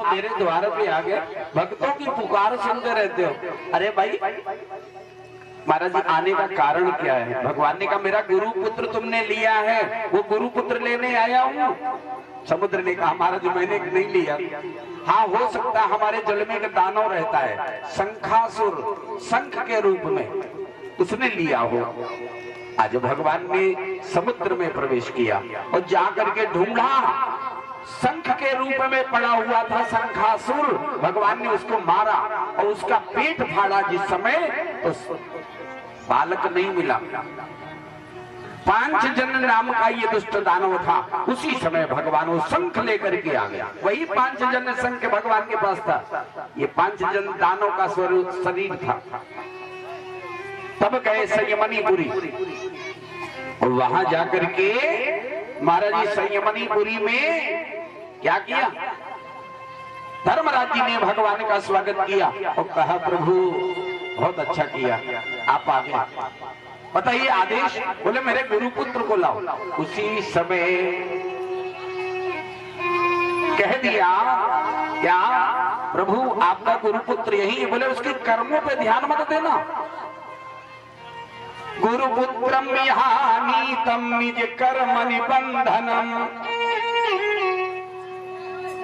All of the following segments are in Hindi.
मेरे द्वार पे आ गए, भक्तों की पुकार सुनते रहते हो। अरे भाई महाराज जी आने का कारण क्या है? भगवान ने कहा मेरा गुरु पुत्र तुमने लिया है, वो गुरु पुत्र लेने आया हूँ। समुद्र ने कहा महाराज जी मैंने नहीं लिया। हाँ हो सकता है हमारे जल में एक दानव रहता है शंखासुर, शंख के रूप में, उसने लिया हो। आज भगवान ने समुद्र में प्रवेश किया और जाकर के ढूंढा, शंख के रूप में पड़ा हुआ था शंखासुर। भगवान ने उसको मारा और उसका पेट फाड़ा जिस समय, तो बालक नहीं मिला। पांचजन नाम का ये दुष्ट दानव था। उसी समय भगवान वो शंख लेकर के आ गया। वही पांचजन शंख भगवान के पास था। ये पांचजन दानव का स्वरूप शरीर था। तब गए संयमनीपुरी और वहां जाकर के महाराज जी संयमनीपुरी में क्या किया? धर्मराज जी ने भगवान का स्वागत किया और कहा प्रभु बहुत अच्छा किया आप आ गए, बताइए आदेश। बोले मेरे गुरु पुत्र को लाओ। उसी समय कह दिया क्या प्रभु आपका गुरु पुत्र यही है? बोले उसके कर्मों पे ध्यान मत देना। गुरुपुत्रम नीतम निज कर्म निबंधनम।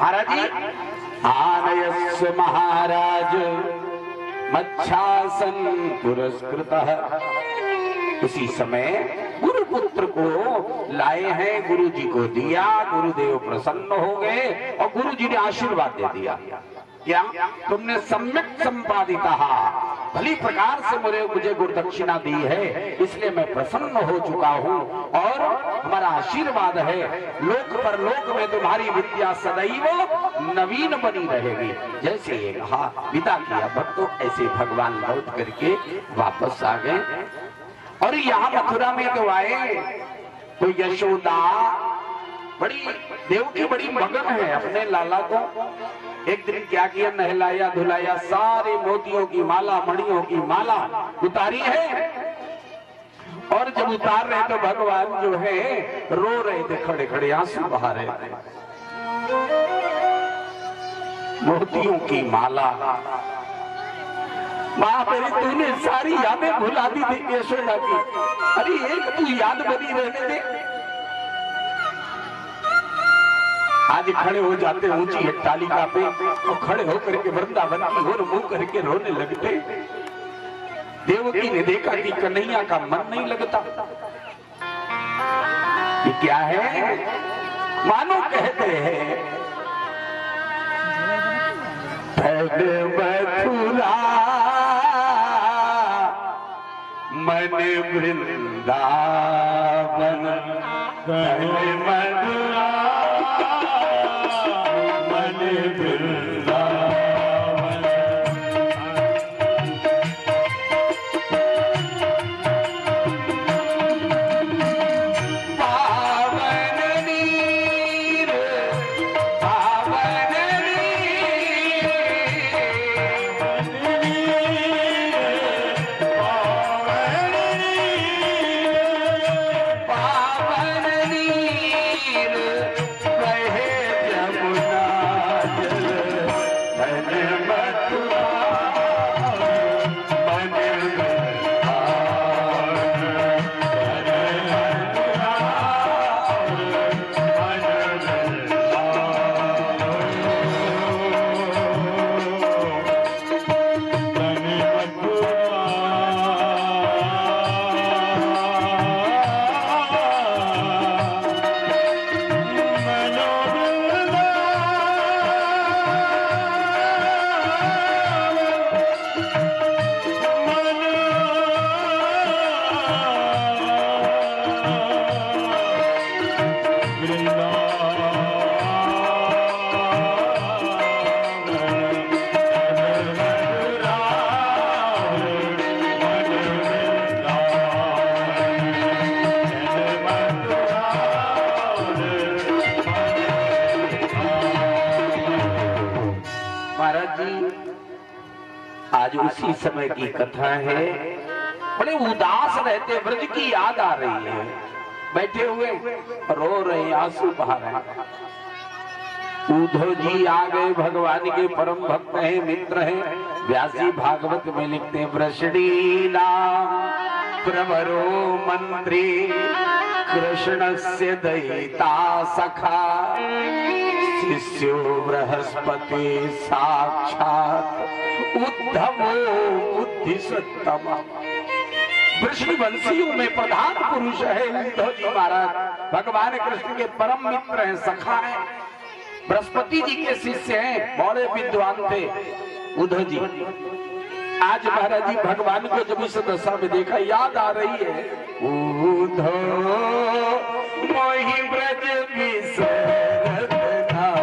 महाराज जी आनयस्व महाराज मच्छासन पुरस्कृतः। उसी समय गुरुपुत्र को लाए हैं, गुरु जी को दिया, गुरुदेव प्रसन्न हो गए और गुरु जी ने आशीर्वाद दे दिया। क्या तुमने सम्यक संपादिता, भली प्रकार से मुझे गुरुदक्षिणा दी है, इसलिए मैं प्रसन्न हो चुका हूँ और हमारा आशीर्वाद है लोक पर लोक में तुम्हारी विद्या सदैव नवीन बनी रहेगी। जैसे ये कहा विदा किया भक्तों, ऐसे भगवान लौट करके वापस आ गए। और यहाँ मथुरा में तो आए तो यशोदा बड़ी देवकी बड़ी मगन है अपने लाला को। एक दिन क्या किया, नहलाया धुलाया, सारे मोतियों की माला मणियों की माला उतारी है। और जब उतार रहे तो भगवान जो है रो रहे थे, खड़े खड़े आंसू बहा रहे थे। मोतियों की माला, माँ मेरी तूने सारी यादें भुला दी थी यशोदा की, अरे एक तू याद बनी रहने दे। आज खड़े हो जाते ऊंची अट्टालिका पे और खड़े होकर के वृंदावन की ओर मुंह करके रोने लगते। देवकी ने देखा कि कन्हैया का मन नहीं लगता। ये क्या है? मानो कहते हैं मथुरा मन वृंदावन, मथुरा पावन आज उसी समय की कथा है। बड़े उदास रहते, ब्रज की याद आ रही है, बैठे हुए रो रहे हैं, आंसू बहा रहे हैं। उद्धव जी आ गए, भगवान के परम भक्त हैं, मित्र हैं। व्यास जी भागवत में लिखते हैं, वृषणीना प्रवरो मंत्री कृष्णस्य दयिता सखा शिष्यो बृहस्पति साक्षात उद्धवो बुद्धिसत्तम। वृषणवंशियों में प्रधान पुरुष है उद्धव जी महाराज। भगवान कृष्ण के परम मित्र हैं, सखा हैं, बृहस्पति जी के शिष्य हैं, बड़े विद्वान थे उद्धव जी। आज महाराज जी भगवान को जब इस दशा में देखा, याद आ रही है, उद्धव मोहि ब्रज विसरत नाही,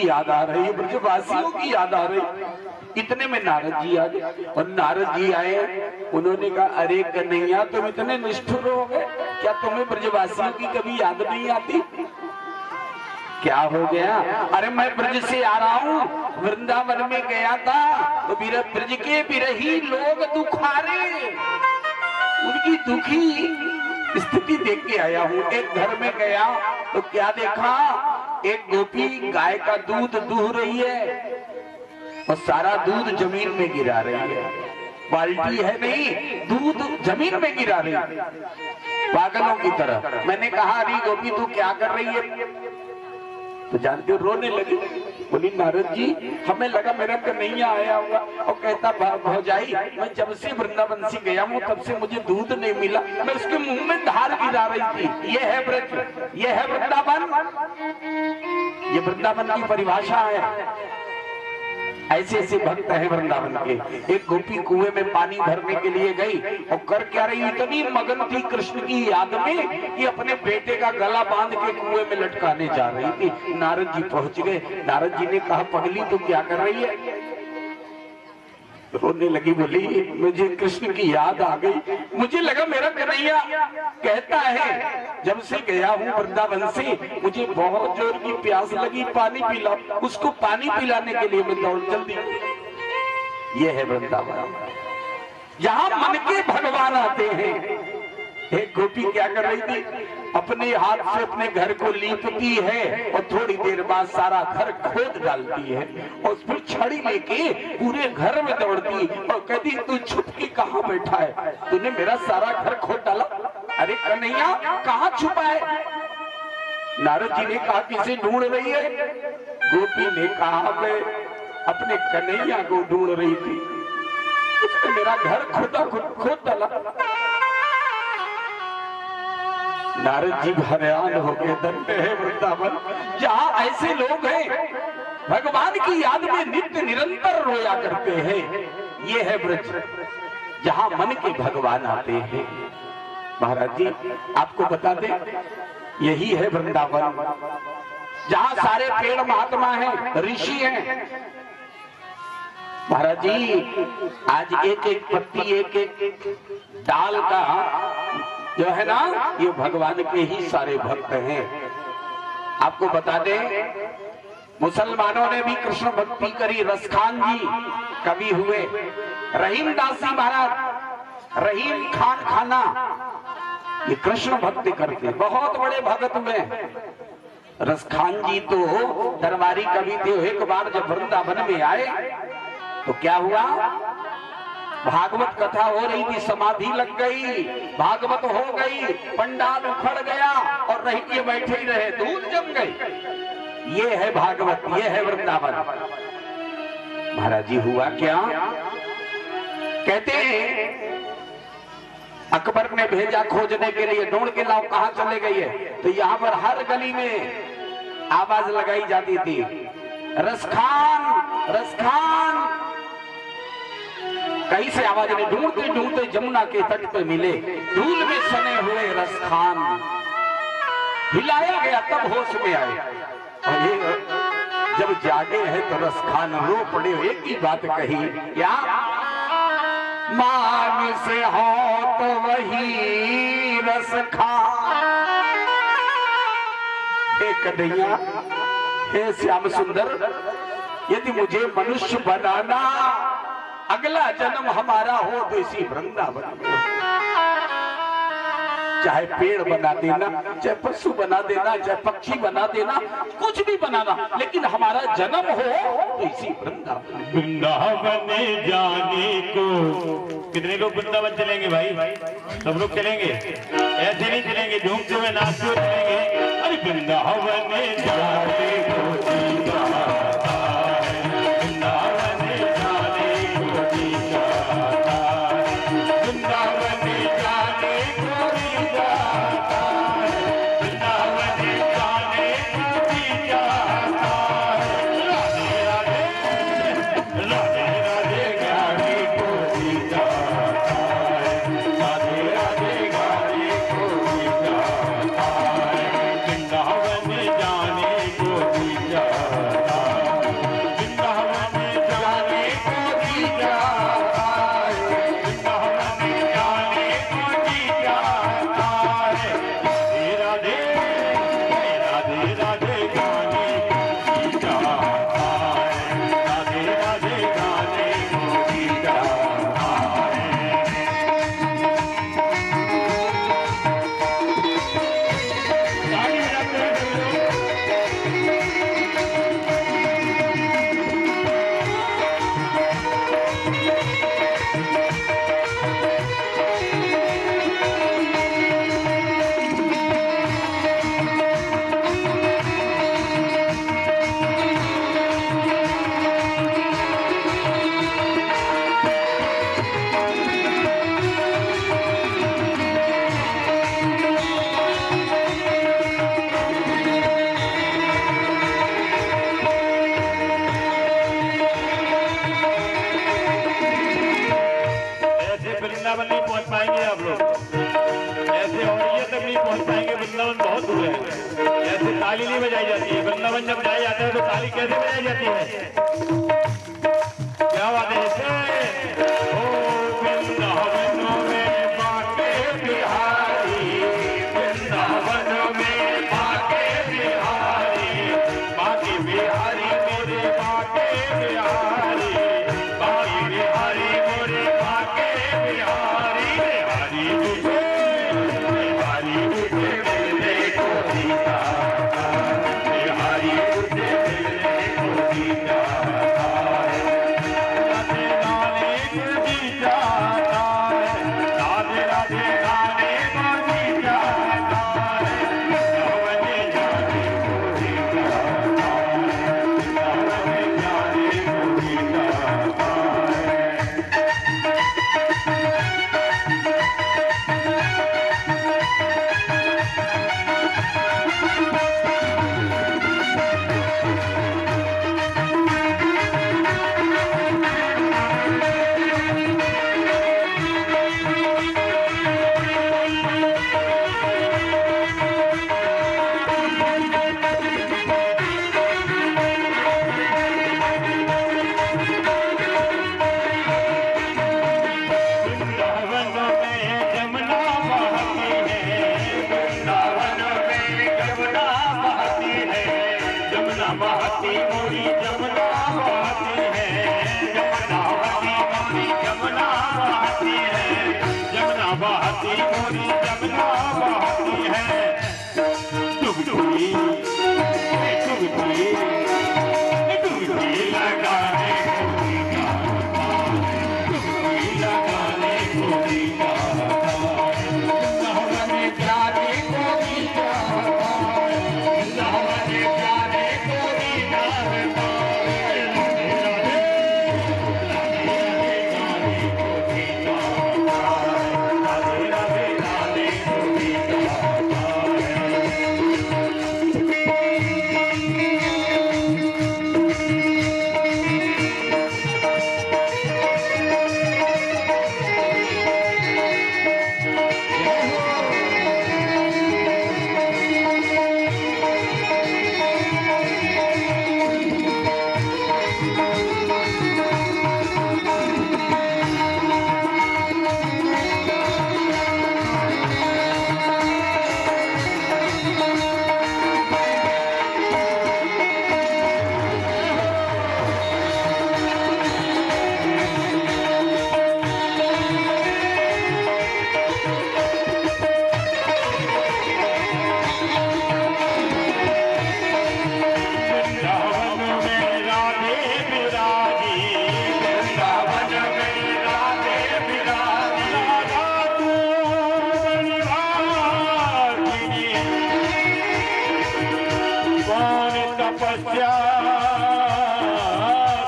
याद आ रही है, ब्रजवासियों की याद आ रही। इतने में नारद जी आ गए, और नारद जी आए, उन्होंने कहा, अरे कन्हैया तुम इतने निष्ठुर हो गए, क्या तुम्हें ब्रजवासियों की कभी याद नहीं आती? क्या हो गया? अरे मैं ब्रज से आ रहा हूँ, वृंदावन में गया था तो ब्रज के बिरही लोग दुखारे, उनकी दुखी स्थिति देख के आया हूँ। एक घर में गया तो क्या देखा, एक गोपी गाय का दूध दूह रही है और सारा दूध जमीन में गिरा रही है, बाल्टी है नहीं, दूध जमीन में गिरा रही है पागलों की तरह। मैंने कहा, अरे गोपी तू क्या कर रही है? तो जानते हो, रोने लगी। बोली, नारद जी हमें लगा मेरा कन्हैया आया होगा, और कहता भौजाई मैं जब से वृंदावन से गया हूँ तब से मुझे दूध नहीं मिला, मैं उसके मुंह में धार गिरा रही थी। ये है ब्रज, ये है वृंदावन, ये वृंदावन की परिभाषा है। ऐसे ऐसे भक्त है वृंदावन के। एक गोपी कुएं में पानी भरने के लिए गई और कर क्या रही, इतनी मगन थी कृष्ण की याद में कि अपने बेटे का गला बांध के कुएं में लटकाने जा रही थी। नारद जी पहुंच गए। नारद जी ने कहा, पगली तो क्या कर रही है? रोने लगी, बोली मुझे कृष्ण की याद आ गई, मुझे लगा मेरा कन्हैया कहता है जब से गया हूँ वृंदावन से मुझे बहुत जोर की प्यास लगी, पानी पिला। उसको पानी पिलाने के लिए मैं दौड़ जल्दी। ये है वृंदावन, यहाँ मन के भगवान आते हैं। एक गोपी क्या कर रही थी, अपने हाथ से अपने घर को लीपती है और थोड़ी देर बाद सारा घर खोद डालती है और फिर छड़ी लेके पूरे घर में दौड़ती और कहती, तू छुप के कहाँ बैठा है? तूने मेरा सारा घर खोद डाला। अरे कन्हैया कहाँ छुपा है? नारद जी ने कहा, किसे ढूंढ रही है? गोपी ने कहा, मैं अपने कन्हैया को ढूंढ रही थी, उसने मेरा घर खोद डाला। नारद जी हैरान हो गए, धन्य है वृंदावन, जहाँ ऐसे लोग हैं भगवान की याद में नित्य निरंतर रोया करते हैं। ये है ब्रज, जहां मन के भगवान आते हैं। महाराज जी आपको बता दें, यही है वृंदावन, जहां सारे पेड़ महात्मा हैं, ऋषि हैं। महाराज जी आज एक एक पत्ती, एक एक डाल का जो है ना, ये भगवान के ही सारे भक्त हैं। आपको बता दें, मुसलमानों ने भी कृष्ण भक्ति करी। रसखान जी कवि हुए, रहीम दासी महाराज, रहीम खान खाना, ये कृष्ण भक्ति करते बहुत बड़े भगत में। रसखान जी तो दरबारी कवि थे। एक बार जब वृंदावन में आए तो क्या हुआ, भागवत कथा हो रही थी, समाधि लग गई, भागवत हो गई, पंडाल उखड़ गया और रही बैठे ही रहे, दूध जम गई। ये है भागवत, ये है वृंदावन। महाराज जी हुआ क्या, कहते हैं अकबर ने भेजा खोजने के लिए, ढूंढ के लाओ कहां चले गई है। तो यहां पर हर गली में आवाज लगाई जाती थी, रसखान रसखान। कहीं से आवाज ने, ढूंढते ढूंढते जमुना के तट पे मिले, धूल में सने हुए रसखान। हिलाया गया तब होश में आए, और ये जब जागे हैं तो रसखान रो पड़े। एक ही बात कही, क्या मांग से हो तो वही रसखान। हे कन्हैया, हे श्याम सुंदर, यदि मुझे मनुष्य बनाना, अगला जन्म हमारा हो तो इसी वृंदावन में, चाहे पेड़ बना देना, चाहे पशु बना देना, चाहे पक्षी बना देना, कुछ भी बनाना, लेकिन हमारा जन्म हो तो इसी वृंदावन। वृंदावन जाने को कितने लोग वृंदावन चलेंगे भाई? सब लोग चलेंगे? ऐसे नहीं चलेंगे, झूमते हुए नाचते हुए चलेंगे। अरे वृंदावन जाने को वृंदावन नहीं पहुंच पाएंगे आप लोग, ऐसे औरैया तक नहीं पहुंच पाएंगे, वृंदावन बहुत दूर है। ऐसे ताली नहीं बजाई जाती है, वृंदावन जब जाया जाता है तो ताली कैसे बजाई जाती है? क्या बात है? तपस्या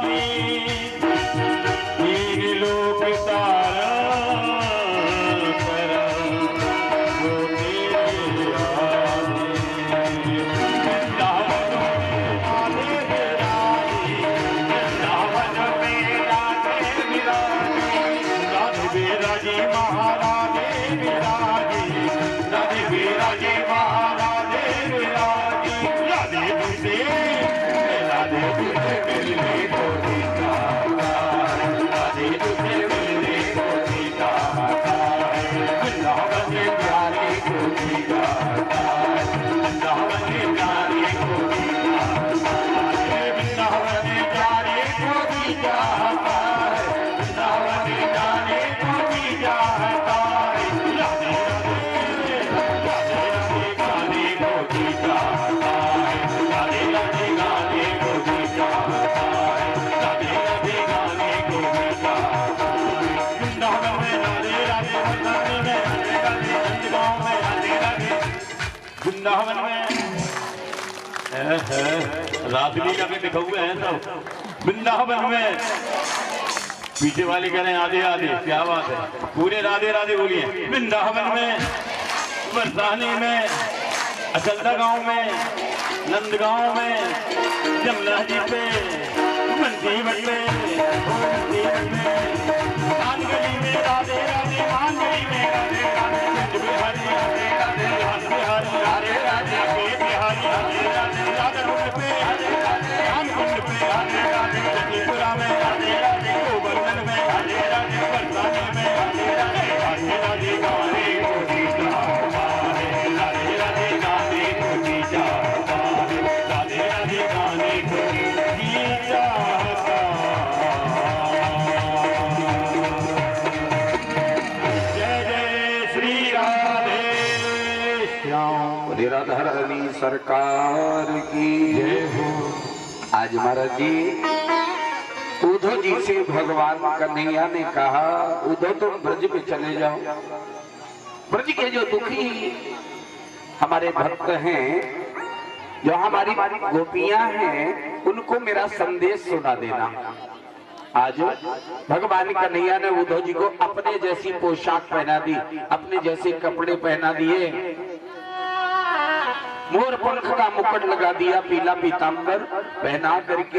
की तीन लोक तारा करा वो तेरे आदि वृंदावन में राधे विराजी महाराधे विराजी राधे विराजी महाराधे विराजी राधे तुझे मिलने को सीता राधे तुझे मिलने को सीता वृंदावन के प्यारे को सीता वृंदावन के प्यारे को सीता वृंदावन के प्यारे को सीता वृंदावन के प्यारे को सीता राधे राधे गाने को सीता राधे राधे गाने को सीता राधे राधे गाने को सीता वृंदावन में राधे राधे वृंदावन में राधे राधे नंदगांव में राधे राधे वृंदावन में रासलीला के लिखे हुए हैं सब वृंदावन में पीछे वाले कह रहे हैं आधे आधे क्या बात है पूरे राधे राधे बोलिए वृंदावन में बरसाने में अचलदा गांव में नंदगांव में जमुना जी पे मंदीवट में मानगली में राधे राधे मानगली में राधे राधे बिहारी राधे राधे बिहारी राधे राधे बिहारी राधे राधे राधा कुंड पे राधे राधे राम कुंड पे राधे राधे त्रिपुरा में राधे राधे गोवर्धन में राधे राधे बरसाने में राधे राधे राधे राधे गाने को सीता राधे राधे गाने को सीता राधे राधे गाने को सीता जय जय श्री राधे श्याम राधा रानी सरकार की जय हो। आज महाराज जी उद्धव जी से भगवान कन्हैया ने कहा उद्धव तुम ब्रज में चले जाओ। ब्रज के जो दुखी हमारे भक्त हैं जो हमारी गोपियां हैं उनको मेरा संदेश सुना देना। आज भगवान कन्हैया ने उद्धव जी को अपने जैसी पोशाक पहना दी अपने जैसे कपड़े पहना दिए मोर पंख का मुकुट लगा दिया पीला पीतांबर पहना करके